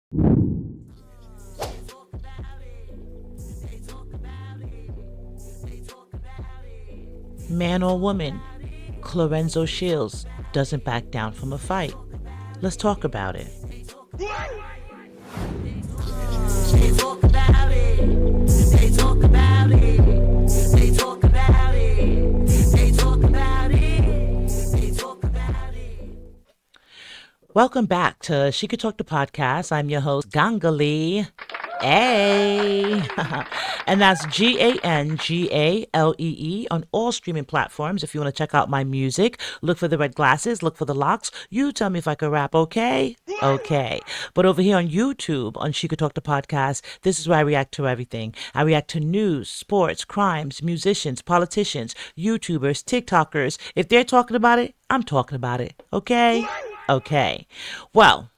Man or woman, Claressa Shields doesn't back down from a fight. Let's talk about it. They talk about it. They talk about it. They talk about it. They talk about it. They talk about it. Welcome back to She Could Talk the Podcast. I'm your host, Gangalee. Hey! And that's Gangalee on all streaming platforms. If you want to check out my music, look for the red glasses, look for the locks. You tell me if I can rap, okay? Okay. But over here on YouTube, on She Could Talk the Podcast, this is where I react to everything. I react to news, sports, crimes, musicians, politicians, YouTubers, TikTokers. If they're talking about it, I'm talking about it, okay? Okay. Well,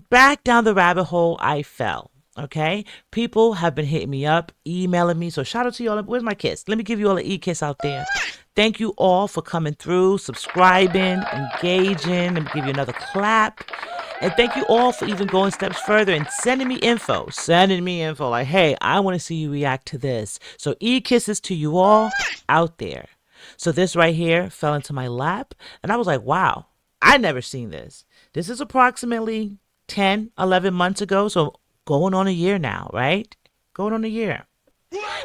back down the rabbit hole I fell. Okay, people have been hitting me up, emailing me. So shout out to y'all. Where's my kiss? Let me give you all an e-kiss out there. Thank you all for coming through, subscribing, engaging. Let me give you another clap. And thank you all for even going steps further and sending me info. Like, hey, I want to see you react to this. So e-kisses to you all out there. So this right here fell into my lap. And I was like, wow, I never seen this. This is approximately 10, 11 months ago. So going on a year now, right? Going on a year.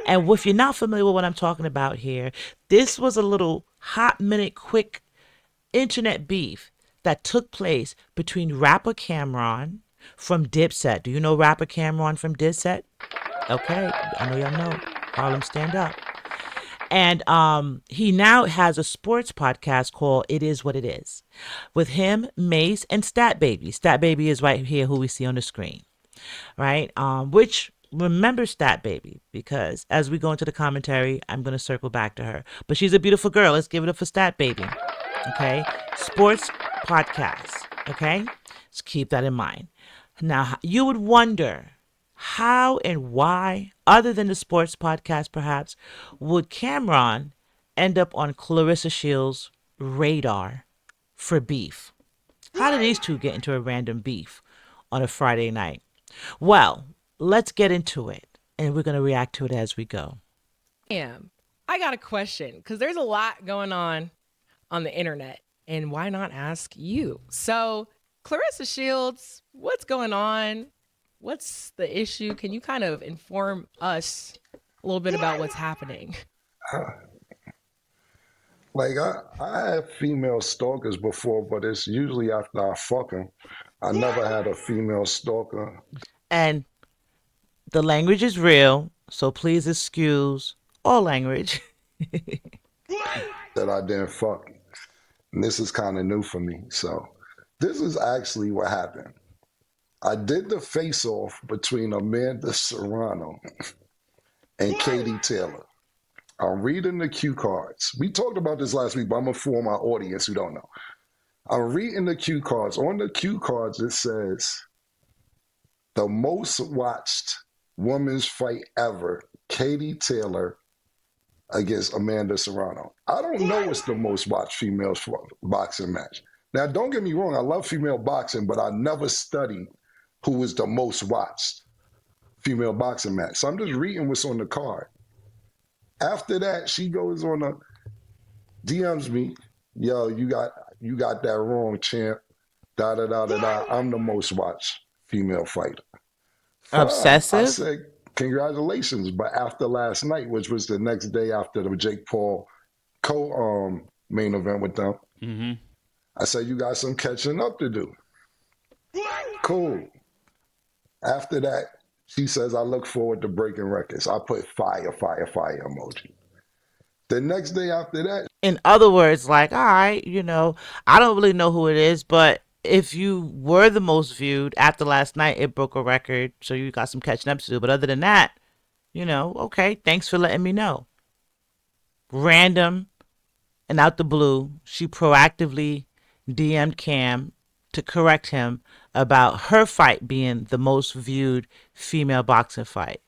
And if you're not familiar with what I'm talking about here, this was a little hot minute quick internet beef that took place between rapper Cameron from Dipset. Do you know rapper Cameron from Dipset? Okay, I know y'all know. Harlem Stand Up. And he now has a sports podcast called It Is What It Is with him, Mace, and Stat Baby. Stat Baby is right here who we see on the screen. Right? Which remember Stat Baby, because as we go into the commentary, I'm going to circle back to her. But she's a beautiful girl. Let's give it up for Stat Baby. Okay? Sports podcast. Okay? Let's keep that in mind. Now, you would wonder how and why, other than the sports podcast perhaps, would Cameron end up on Claressa Shields' radar for beef? How did these two get into a random beef on a Friday night? Well, let's get into it, and we're going to react to it as we go. I got a question, because there's a lot going on the internet, and why not ask you? So, Claressa Shields, what's going on? What's the issue? Can you kind of inform us a little bit about what's happening? I have female stalkers before, but it's usually after I fuck them. I never had a female stalker. And the language is real, so please excuse all language. That I didn't fuck. And this is kind of new for me. So this is actually what happened. I did the face-off between Amanda Serrano and Katie Taylor. I'm reading the cue cards. We talked about this last week, but I'm going to inform my audience who don't know. I'm reading the cue cards. On the cue cards, it says, the most watched women's fight ever, Katie Taylor against Amanda Serrano. I don't know what's the most watched female boxing match. Now, don't get me wrong. I love female boxing, but I never studied who was the most watched female boxing match. So I'm just reading what's on the card. After that, she goes on a DMs me, yo, you got that wrong, champ. Da da da da da. I'm the most watched female fighter. Obsessive? I said, congratulations. But after last night, which was the next day after the Jake Paul main event with them, I said, you got some catching up to do. Cool. After that, she says, I look forward to breaking records. I put fire emoji. The next day after that. In other words, like, all right, I don't really know who it is, but if you were the most viewed after last night, it broke a record. So you got some catching up to do. But other than that, okay, thanks for letting me know. Random and out the blue, she proactively DM'd Cam to correct him about her fight being the most viewed female boxing fight.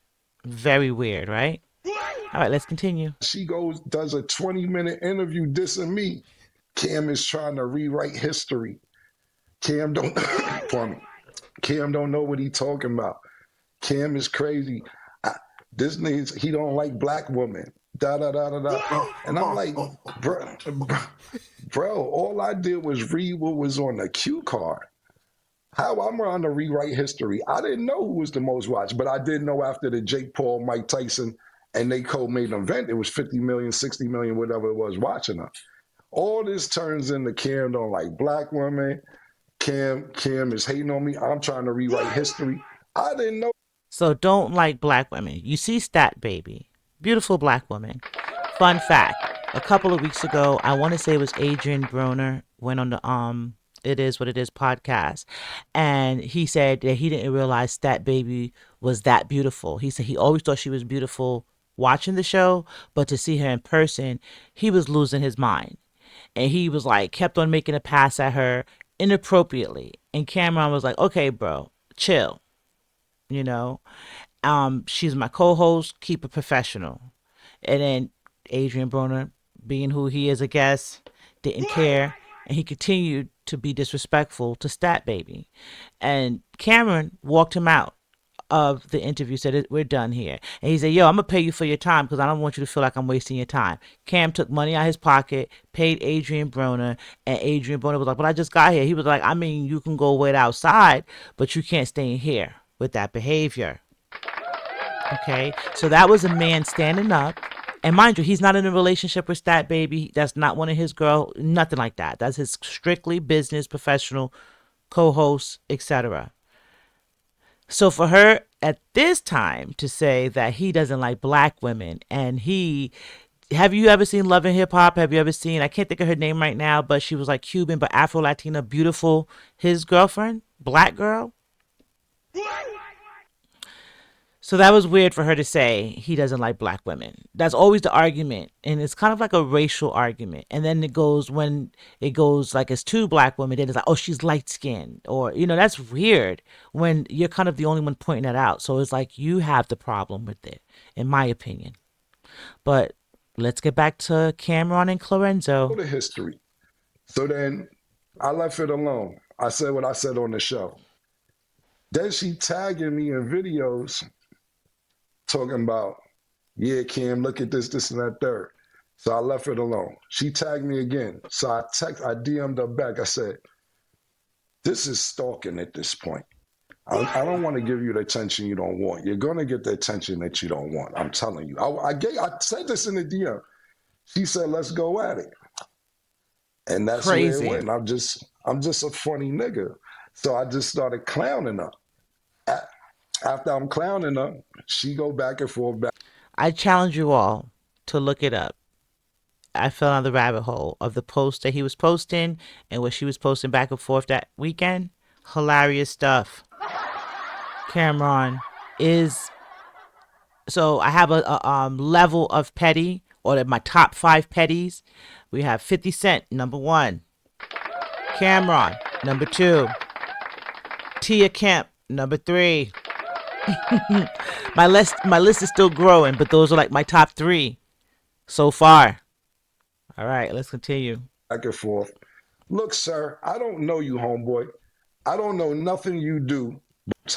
Very weird, right? All right, let's continue. She does a 20-minute interview dissing me. Cam is trying to rewrite history. Cam don't, pardon me. Cam don't know what he talking about. Cam is crazy. I, this nigga, he don't like black women. Da da da da da. And I'm like, bro, all I did was read what was on the cue card. How I'm trying to rewrite history. I didn't know who was the most watched, but I did know after the Jake Paul, Mike Tyson, and they co-made an event, it was 50 million, 60 million, whatever it was, watching them. All this turns into Cam don't like black women. Cam is hating on me. I'm trying to rewrite history. I didn't know. So don't like black women. You see Stat Baby, beautiful black woman. Fun fact: a couple of weeks ago, I want to say it was Adrian Broner went on the It Is What It Is podcast, and he said that he didn't realize Stat Baby was that beautiful. He said he always thought she was beautiful watching the show, but to see her in person, he was losing his mind. And he was like, kept on making a pass at her inappropriately. And Cameron was like, okay, bro, chill, you know. She's my co-host, keep it professional. And then Adrian Broner, being who he is, I guess, didn't care. And he continued to be disrespectful to Stat Baby. And Cameron walked him out of the interview, said, we're done here. And he said, yo, I'm going to pay you for your time because I don't want you to feel like I'm wasting your time. Cam took money out of his pocket, paid Adrian Broner, and Adrian Broner was like, but I just got here. He was like, I mean, you can go wait outside, but you can't stay in here with that behavior. Okay, so that was a man standing up. And mind you, he's not in a relationship with Stat Baby. That's not one of his girl, nothing like that. That's his strictly business, professional, co-host, etc. So for her at this time to say that he doesn't like black women and have you ever seen Love and Hip Hop? Have you ever seen, I can't think of her name right now, but she was like Cuban, but Afro-Latina, beautiful, his girlfriend, black girl. So that was weird for her to say he doesn't like black women. That's always the argument. And it's kind of like a racial argument. And then when it goes like it's two black women, then it's like, oh, she's light skinned. Or, that's weird when you're kind of the only one pointing that out. So it's like you have the problem with it, in my opinion. But let's get back to Cameron and Clorenzo. The history. So then I left it alone. I said what I said on the show. Then she tagging me in videos talking about, yeah, Cam, look at this, and that, third. So I left it alone. She tagged me again. So I DM'd her back. I said, this is stalking at this point. I don't want to give you the attention you don't want. You're going to get the attention that you don't want. I'm telling you. I said this in the DM. She said, let's go at it. And that's Crazy. where it went. I'm just a funny nigga. So I just started clowning her. After I'm clowning her, she go back and forth. I challenge you all to look it up. I fell on the rabbit hole of the post that he was posting and what she was posting back and forth that weekend. Hilarious stuff. Cameron is... So I have a level of petty, or my top 5 petties. We have 50 Cent, number 1. Cameron, number 2. Tia Kemp, number 3. my list is still growing, but those are like my top 3 so far. All right, let's continue. Back and forth. Look, sir, I don't know you, homeboy. I don't know nothing you do.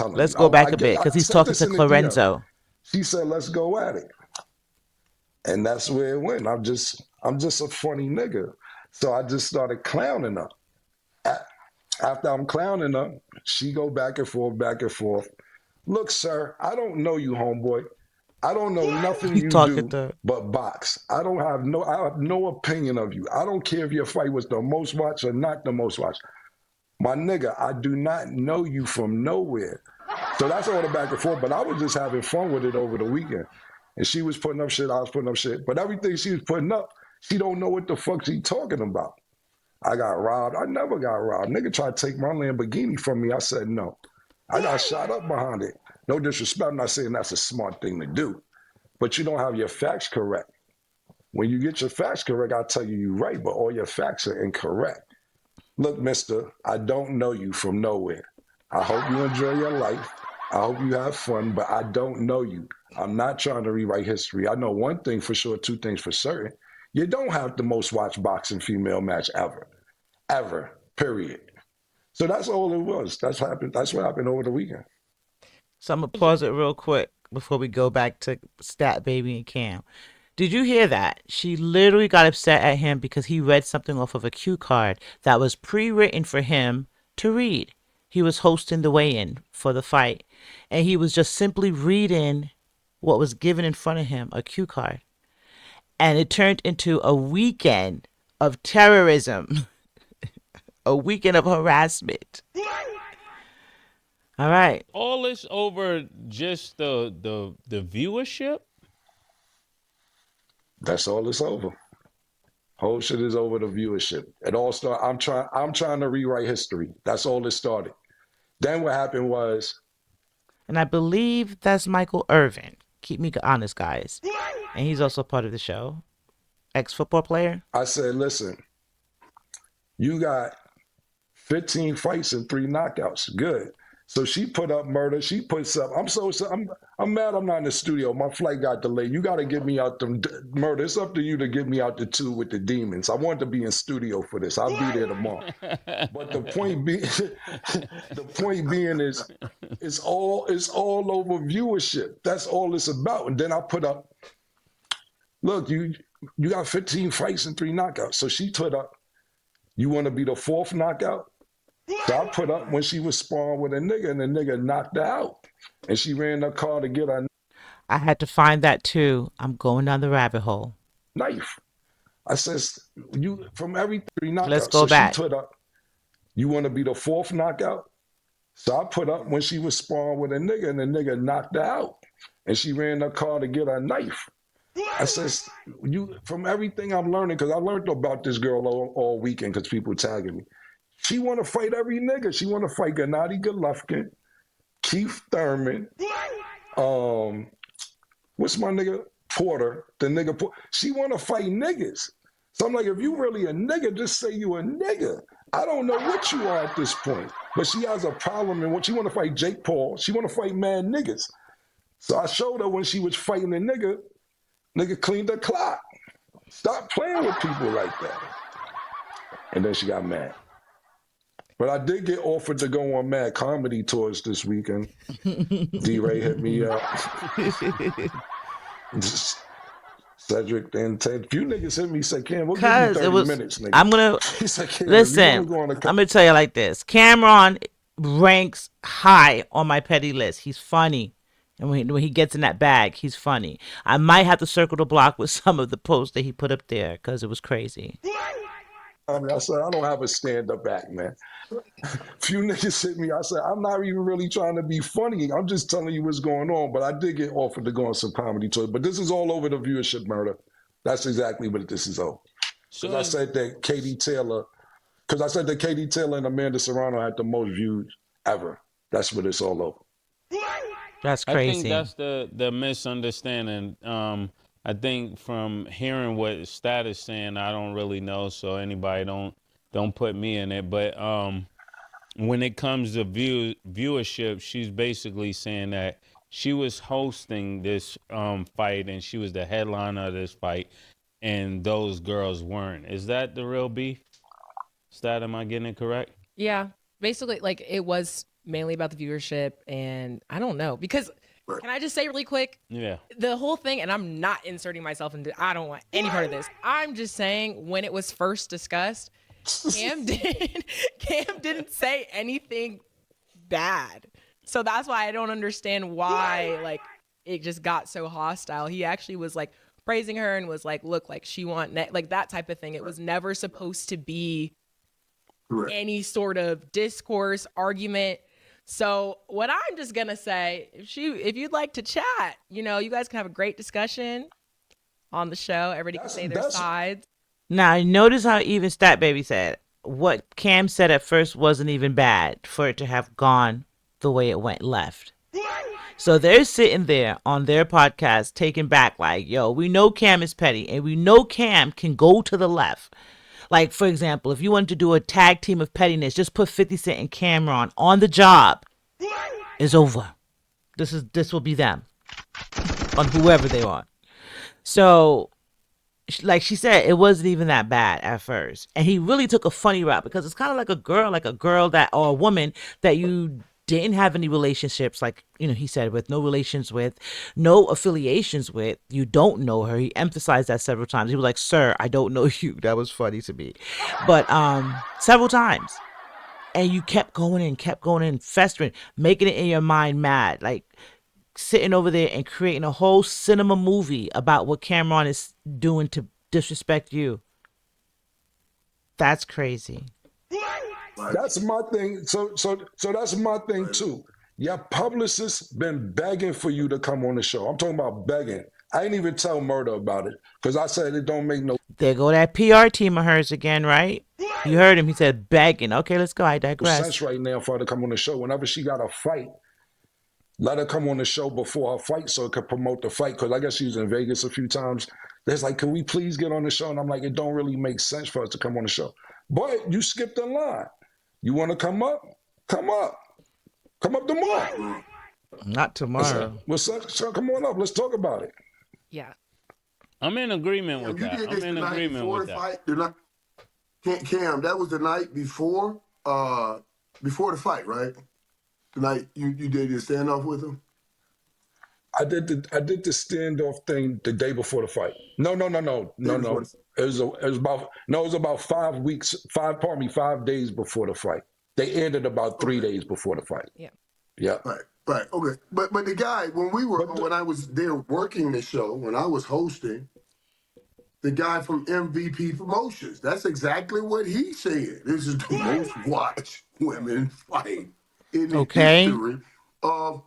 Let's go back a bit because he's talking to Clorenzo. She said, let's go at it. And that's where it went. I'm just a funny nigga. So I just started clowning her. After I'm clowning her, she go back and forth, back and forth. Look, sir, I don't know you, homeboy. I don't know nothing you do but box. I have no opinion of you. I don't care if your fight was the most watched or not the most watched. My nigga, I do not know you from nowhere. So that's all the back and forth. But I was just having fun with it over the weekend. And she was putting up shit, I was putting up shit. But everything she was putting up, she don't know what the fuck she talking about. I got robbed. I never got robbed. Nigga tried to take my Lamborghini from me. I said no. I got shot up behind it. No disrespect, I'm not saying that's a smart thing to do, but you don't have your facts correct. When you get your facts correct, I'll tell you you're right, but all your facts are incorrect. Look, mister, I don't know you from nowhere. I hope you enjoy your life. I hope you have fun, but I don't know you. I'm not trying to rewrite history. I know one thing for sure, 2 things for certain. You don't have the most watched boxing female match ever. Ever. Period. So that's all it was. That's what happened. That's what happened over the weekend. So I'm gonna pause it real quick before we go back to Stat Baby and Cam. Did you hear that? She literally got upset at him because he read something off of a cue card that was pre-written for him to read. He was hosting the weigh-in for the fight, and he was just simply reading what was given in front of him, a cue card. And it turned into a weekend of terrorism, a weekend of harassment. All right. All this over just the viewership. That's all it's over. Whole shit is over the viewership. It all started. I'm trying to rewrite history. That's all it started. Then what happened was And I believe that's Michael Irvin. Keep me honest, guys. And he's also part of the show. Ex-football player. I said, listen, you got 15 fights and 3 knockouts. Good. So she put up murder. She puts up. I'm mad. I'm not in the studio. My flight got delayed. You got to get me out the murder. It's up to you to get me out the 2 with the demons. I want to be in studio for this. I'll be there tomorrow. But the point being, the point being is, it's all over viewership. That's all it's about. And then I put up. Look, you got 15 fights and 3 knockouts. So she put up. You want to be the 4th knockout? So I put up when she was sparring with a nigga and the nigga knocked her out. And she ran her car to get her I had to find that too. I'm going down the rabbit hole. knife. I says, you from every 3 Let's knockouts. go So back. she put up, you want to be the 4th knockout? So I put up when she was sparring with a nigga and the nigga knocked her out. And she ran her car to get her knife. I says, you from everything I'm learning, because I learned about this girl all weekend because people tagging me. She want to fight every nigga. She want to fight Gennady Golovkin, Keith Thurman, what's my nigga? Porter, the nigga. She want to fight niggas. So I'm like, if you really a nigga, just say you a nigga. I don't know what you are at this point. But she has a problem in what she want to fight Jake Paul. She want to fight mad niggas. So I showed her when she was fighting the nigga cleaned her clock. Stop playing with people like that. And then she got mad. But I did get offered to go on Mad Comedy tours this weekend. D-Ray hit me up. Cedric and Ted. Few niggas hit me, said, Cam, we'll give you Cause 30 it was. minutes, nigga. I'm gonna He said, Cam, listen. you wanna I'm go on gonna tell you like this. Cameron ranks high on my petty list. He's funny. And when he gets in that bag, he's funny. I might have to circle the block with some of the posts that he put up there because it was crazy. I said, I don't have a stand-up act, man. Few niggas hit me. I said, I'm not even really trying to be funny. I'm just telling you what's going on. But I did get offered to go on some comedy tours. But this is all over the viewership murder. That's exactly what this is over. Because I said that Katie Taylor and Amanda Serrano had the most views ever. That's what it's all over. That's I think crazy. that's the misunderstanding. I think from hearing what Stat is saying, I don't really know, so anybody don't put me in it. But when it comes to viewership, she's basically saying that she was hosting this fight and she was the headliner of this fight, and those girls weren't. Is that the real beef? Stat, am I getting it correct? Yeah, basically, like it was mainly about the viewership, and I don't know because can I just say really quick? Yeah. The whole thing, and I'm not inserting myself into. I don't want any part of this. I'm just saying when it was first discussed, Cam didn't say anything bad, so that's why I don't understand why like it just got so hostile. He actually was like praising her and was like, "Look, like she like that type of thing." It was never supposed to be any sort of discourse, argument. So what I'm just gonna say, if you'd like to chat, you guys can have a great discussion on the show. Everybody can say their sides. Now, notice how even Stat Baby said what Cam said at first wasn't even bad for it to have gone the way it went left. So they're sitting there on their podcast taken back like, yo, we know Cam is petty and we know Cam can go to the left. Like, for example, if you wanted to do a tag team of pettiness, just put 50 Cent and Cameron on the job. It's over. This will be them on whoever they are. So like she said, it wasn't even that bad at first, and he really took a funny route because it's kind of like a girl that or a woman that you didn't have any relationships, like he said, with no relations with, no affiliations with. You don't know her. He emphasized that several times. He was like, "Sir, I don't know you." That was funny to me, but several times, and you kept going and festering, making it in your mind mad, like sitting over there and creating a whole cinema movie about what Cameron is doing to disrespect you. That's crazy. Like, That's my thing. So that's my thing right. too. Your publicist been begging for you to come on the show. I'm talking about begging. I didn't even tell Murder about it because I said it don't make no There go that PR team of hers again, right? You heard him. He said begging. Okay, let's go. I digress. sense right now for her to come on the show. Whenever she got a fight, let her come on the show before her fight so it could promote the fight. Because I guess she was in Vegas a few times. There's like, can we please get on the show? And I'm like, it don't really make sense for us to come on the show. But you skipped the line. You want to come up? Come up. Come up tomorrow. Not tomorrow. So come on up. Let's talk about it. Yeah. I'm in agreement Cam, with you that. did I'm this the in night agreement before with the that. fight. Cam, that was the night before the fight, right? The night you did your standoff with him. I did the standoff thing the day before the fight. No. Day before the It was about 5 weeks, 5 days before the fight. They ended about 3 days before the fight. Yeah. Yeah. Right. Okay. But the guy when I was there working the show, when I was hosting, the guy from MVP Promotions, that's exactly what he said. This is the most watched women fight in the Okay. history of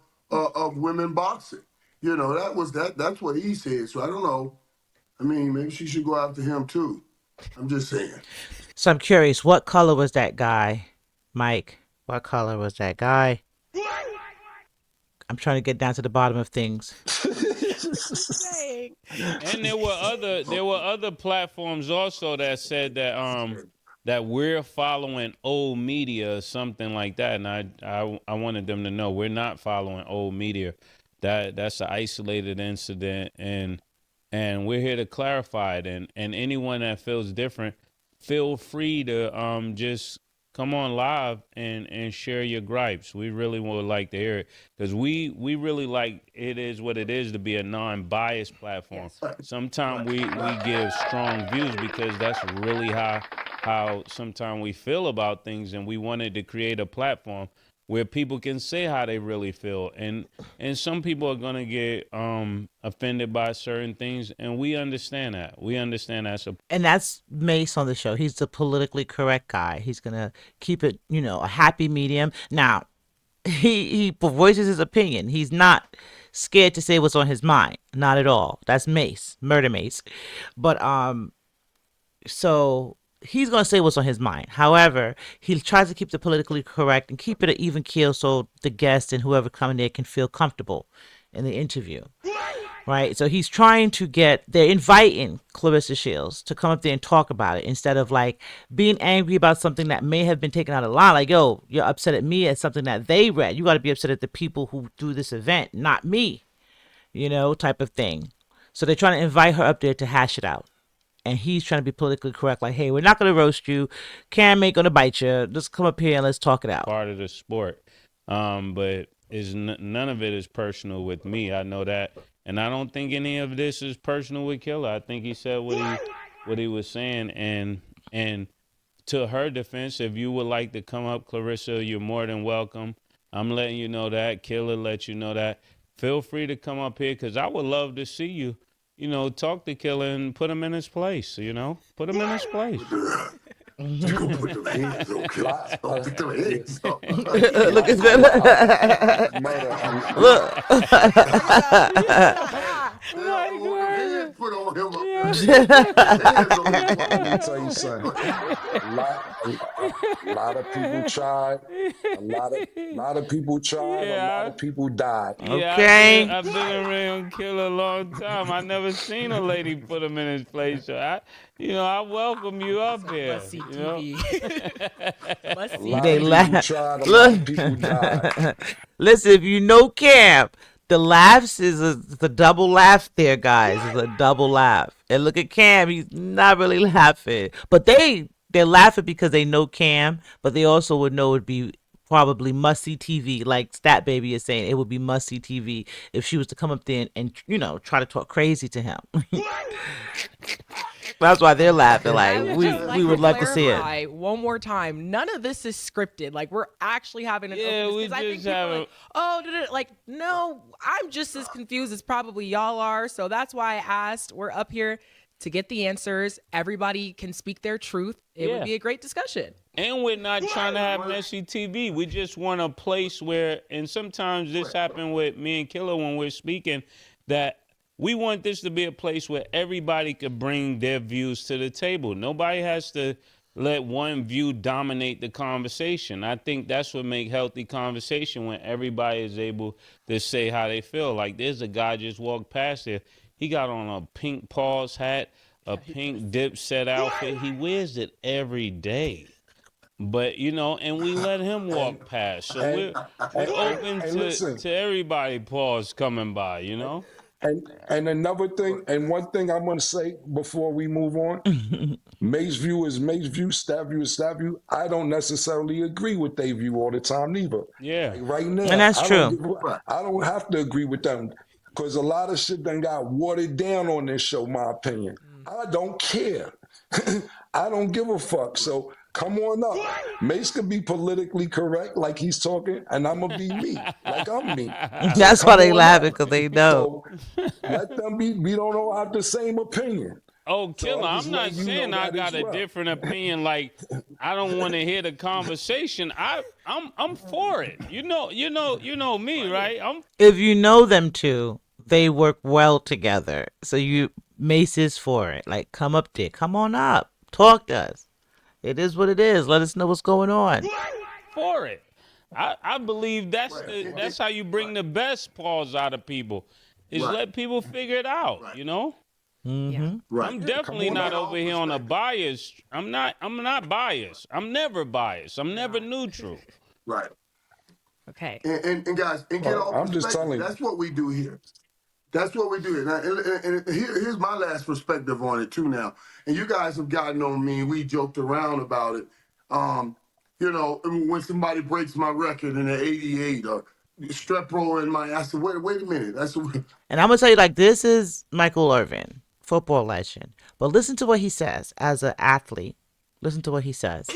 women boxing. That's what he said. So I don't know. I mean, maybe she should go after him too. I'm just saying. So I'm curious, what color was that guy, Mike? What color was that guy? I'm trying to get down to the bottom of things. Dang. And there were other platforms also that said that we're following old media or something like that. And I wanted them to know we're not following old media. That's an isolated incident, and we're here to clarify it. And anyone that feels different, feel free to just come on live and share your gripes. We really would like to hear it because we really like it is what it is to be a non-biased platform. Yes. Sometimes we give strong views because that's really how sometimes we feel about things, and we wanted to create a platform where people can say how they really feel, and some people are gonna get offended by certain things, and we understand that. We understand that. So And that's Mace on the show. He's the politically correct guy. He's gonna keep it, a happy medium. Now, he voices his opinion. He's not scared to say what's on his mind. Not at all. That's Mace, Murder Mace. But so he's going to say what's on his mind. However, he tries to keep the politically correct and keep it an even keel so the guest and whoever coming there can feel comfortable in the interview. Right? So he's trying to they're inviting Claressa Shields to come up there and talk about it instead of like being angry about something that may have been taken out of line. Like, yo, you're upset at me at something that they read. You got to be upset at the people who do this event, not me, type of thing. So they're trying to invite her up there to hash it out. And he's trying to be politically correct, like, hey, we're not going to roast you. Cam ain't going to bite you. Just come up here and let's talk it out. part of the sport. But none of it is personal with me. I know that, and I don't think any of this is personal with Killer. I think he said what he was saying, and to her defense, if you would like to come up, Claressa, you're more than welcome. I'm letting you know that. Killer let you know that. Feel free to come up here because I would love to see you. Talk to Killer and put him in his place. Put him in his place. You gonna put them hands on Kim. Put them hands on. Look at that. Murder. Look. Put on him up Yeah. hands on him. Let me tell you something. A lot of people tried. A lot of people tried. A lot Yeah. of people died. Yeah, Okay. I've been around Killer a long time. I never seen a lady put him in his place. So I welcome you up here. Must see TV. Must A see lot They of TV. people laugh. tried. A lot Look. of people died. Listen, if you know Cam, the laughs is a double laugh there, guys. It's a double laugh. And look at Cam, he's not really laughing. But they're laughing because they know Cam, but they also would know it'd be probably must see TV. Like Stat Baby is saying, it would be must see TV if she was to come up there and try to talk crazy to him. That's why they're laughing. Like I would just we like would to love to see it. clarify one more time. None of this is scripted. Like we're actually having an Yeah, open we because I think just people have are a like, oh, like no, I'm just as confused as probably y'all are. So that's why I asked. We're up here to get the answers. Everybody can speak their truth. It would yeah. be a great discussion. And we're not trying to have messy TV. We just want a place where, and sometimes this happened with me and Killer when we're speaking, that we want this to be a place where everybody could bring their views to the table. Nobody has to let one view dominate the conversation. I think that's what makes healthy conversation when everybody is able to say how they feel. Like there's a guy just walked past here. He got on a pink paws hat, a pink dipset outfit. He wears it every day. But and we let him And walk past. So and we're open and to listen, everybody pause coming by. and another thing, and one thing I'm gonna say before we move on. May's view is May's view, stab view is stab view. I don't necessarily agree with their view all the time neither. Yeah. Like right And now, that's true. I don't have to agree with them because a lot of shit done got watered down on this show, my opinion. I don't care. I don't give a fuck. So come on up. Mace could be politically correct like he's talking, and I'm gonna be me, like I'm me. So That's why come they on laughing up. because they know. So let them be. We don't all have the same opinion. Oh, So Killer, I'm just I'm not letting you know saying I that got as a well. different opinion. Like I don't want to hear the conversation. I'm for it. You know me, right? I'm If you know them two, they work well together. So Mace is for it. Like, come up there, come on up, talk to us. It is what it is. Let us know what's going on. for it. I believe that's Right. that's how you bring the best pause out of people. Is Right. let people figure it out. Yeah. Right. I'm Come definitely on not up. over here on a bias. I'm not biased. I'm never biased. I'm never neutral. Right. Okay. And guys, and get all I'm just perspectives. telling you. That's what we do here. That's what we do. And here's my last perspective on it too now. And you guys have gotten on me. We joked around about it. Um, when somebody breaks my record in an 88 or strep roll in my, I said, wait a minute. That's And I'm gonna tell you, like, this is Michael Irvin, football legend. But listen to what he says as an athlete. Listen to what he says.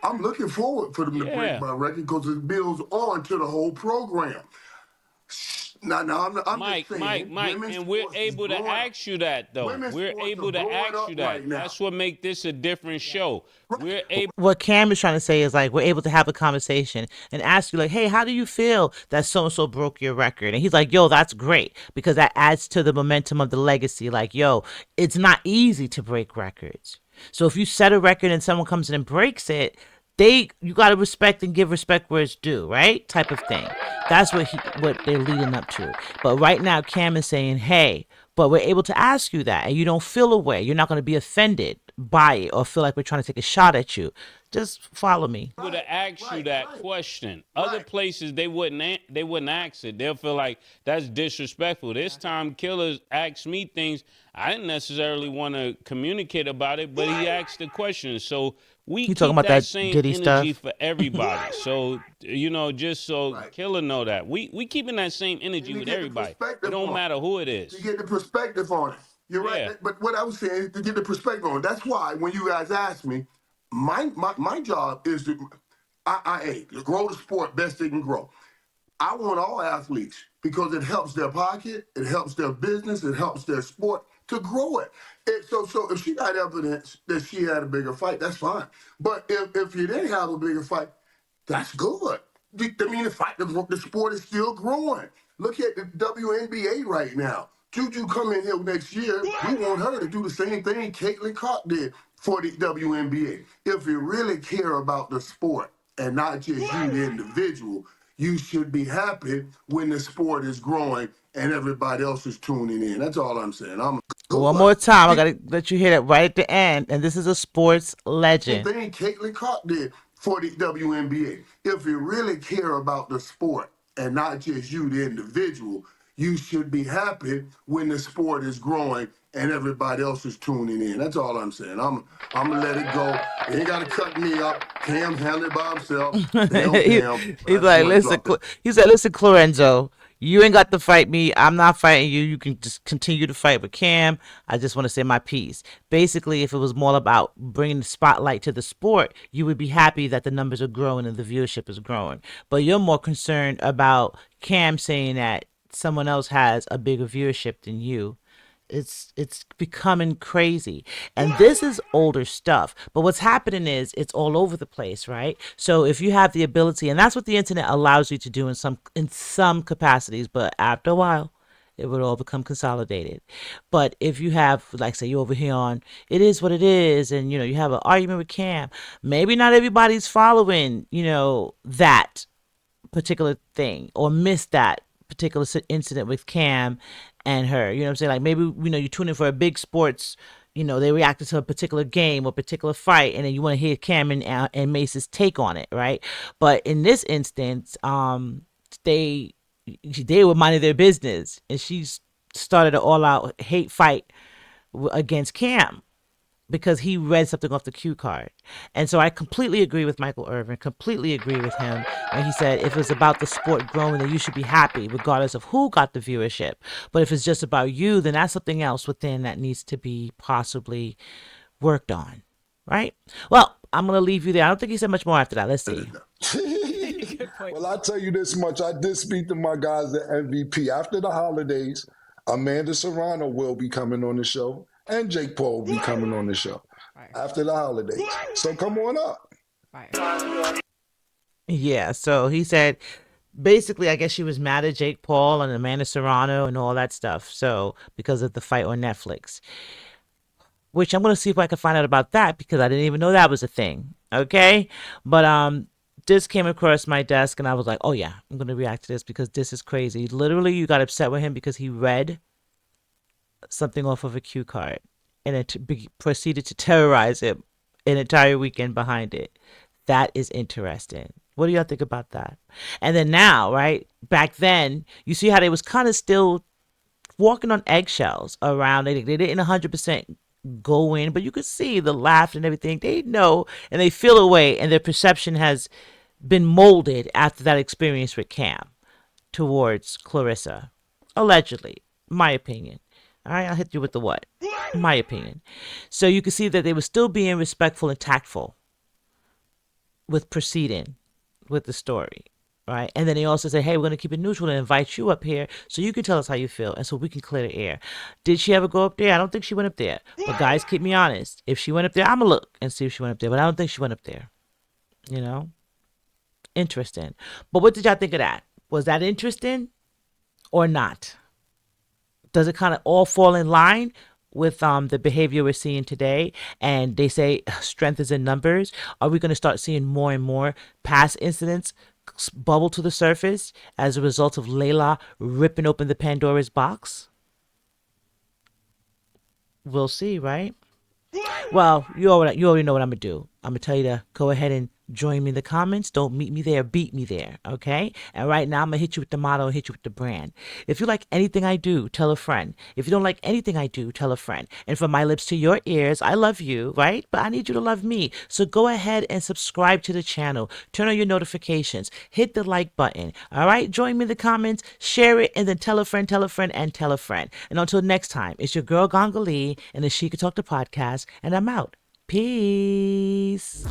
I'm looking forward for them to break Yeah. my record because it builds on to the whole program. Now, I'm just saying, Mike, women's and we're sports is able to growing up. ask you that though. Women's We're sports are able to growing ask up you right that. now. That's what make this a different show. We're able. What Cam is trying to say is, like, we're able to have a conversation and ask you, like, hey, how do you feel that so and so broke your record? And he's like, yo, that's great because that adds to the momentum of the legacy. Like, yo, it's not easy to break records. So if you set a record and someone comes in and breaks it, you got to respect and give respect where it's due, right? Type of thing. That's what they're leading up to. But right now, Cam is saying, hey, but we're able to ask you that, and you don't feel away. You're not going to be offended by it or feel like we're trying to take a shot at you. Just follow me. Able to ask you that right. question. Other Right. places they wouldn't ask it. They'll feel like that's disrespectful. This time, Killers asked me things I didn't necessarily want to communicate about it, but he asked the question. So we You talking keep about that that same Diddy energy stuff? for everybody. So just so Right. Killer know that we keeping that same energy You with get the everybody. It perspective don't on it. matter who it To is. get the perspective on it. You're Yeah. right. But what I was saying is to get the perspective on it. That's why when you guys ask me, my job is to grow the sport best it can grow. I want all athletes because it helps their pocket, it helps their business, it helps their sport to grow it. So if she got evidence that she had a bigger fight, that's fine. But if you didn't have a bigger fight, that's good. I mean, the sport is still growing. Look at the WNBA right now. Juju come in here next year. We want her to do the same thing Caitlin Clark did for the WNBA. If you really care about the sport and not just you, the individual, you should be happy when the sport is growing and everybody else is tuning in. That's all I'm saying. I'm One good. more time. I got to let you hear that right at the end. And this is a sports Same legend. thing Caitlin Clark did for the WNBA. If you really care about the sport and not just you, the individual, you should be happy when the sport is growing and everybody else is tuning in. That's all I'm saying. I'm gonna let it go. They ain't gotta cut me up. Cam handled it by himself. Pam, he, Pam. he's I just like, want to listen, drop that. he said, listen, Clorenzo, you ain't got to fight me. I'm not fighting you. You can just continue to fight with Cam. I just want to say my piece. Basically, if it was more about bringing the spotlight to the sport, you would be happy that the numbers are growing and the viewership is growing. But you're more concerned about Cam saying that someone else has a bigger viewership than you. It's becoming crazy, and this is older stuff, but what's happening is it's all over the place, right? So if you have the ability, and that's what the internet allows you to do in some capacities, but after a while it would all become consolidated. But if you have, like, say you over here on It Is What It Is, and you have an argument with Cam, maybe not everybody's following that particular thing, or missed that particular incident with Cam and her. You know what I'm saying? Like, maybe you tune in for a big sports. They reacted to a particular game or particular fight, and then you want to hear Cam and Mace's take on it, right? But in this instance, they were minding their business, and she started an all-out hate fight against Cam because he read something off the cue card. And so I completely agree with Michael Irvin, completely agree with him when he said if it's about the sport growing, then you should be happy regardless of who got the viewership. But if it's just about you, then that's something else within that needs to be possibly worked on, right? Well, I'm going to leave you there. I don't think he said much more after that. Let's see. Good point. Well, I'll tell you this much. I did speak to my guys at MVP. After the holidays, Amanda Serrano will be coming on the show, and Jake Paul will be coming on the show Fire. after the holidays. So come on up. Fire. Yeah, so he said basically, I guess she was mad at Jake Paul and Amanda Serrano and all that stuff. So because of the fight on Netflix, which I'm gonna see if I can find out about that because I didn't even know that was a thing. Okay, but this came across my desk and I was like, oh yeah, I'm gonna react to this because this is crazy. Literally, you got upset with him because he read something off of a cue card and proceeded to terrorize him an entire weekend behind it. That is interesting. What do y'all think about that? And then now, right? Back then, you see how they was kind of still walking on eggshells around. They didn't 100% go in, but you could see the laugh and everything. They know and they feel away, and their perception has been molded after that experience with Cam towards Claressa. Allegedly, my opinion. All right, I'll hit you with the what? My opinion. So you can see that they were still being respectful and tactful with proceeding with the story, right? And then they also say, hey, we're going to keep it neutral and invite you up here so you can tell us how you feel and so we can clear the air. Did she ever go up there? I don't think she went up there. But guys, keep me honest. If she went up there, I'm going to look and see if she went up there. But I don't think she went up there. Interesting. But what did y'all think of that? Was that interesting or not? Does it kind of all fall in line with the behavior we're seeing today? And they say strength is in numbers. Are we going to start seeing more and more past incidents bubble to the surface as a result of Layla ripping open the Pandora's box? We'll see, right? Well, you already know what I'm going to do. I'm going to tell you to go ahead and join me in the comments. Don't meet me there, beat me there, okay? And right now, I'm going to hit you with the motto and hit you with the brand. If you like anything I do, tell a friend. If you don't like anything I do, tell a friend. And from my lips to your ears, I love you, right? But I need you to love me. So go ahead and subscribe to the channel. Turn on your notifications. Hit the like button, all right? Join me in the comments, share it, and then tell a friend, and tell a friend. And until next time, it's your girl Gongali and the She Could Talk to podcast, and I'm out. Peace.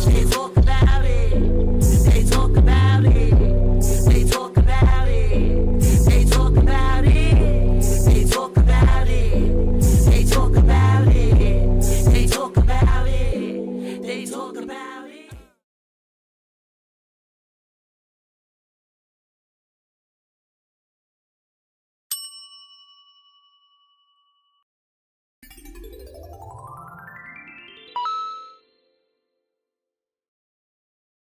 They talk about it. They talk about it. They talk about it.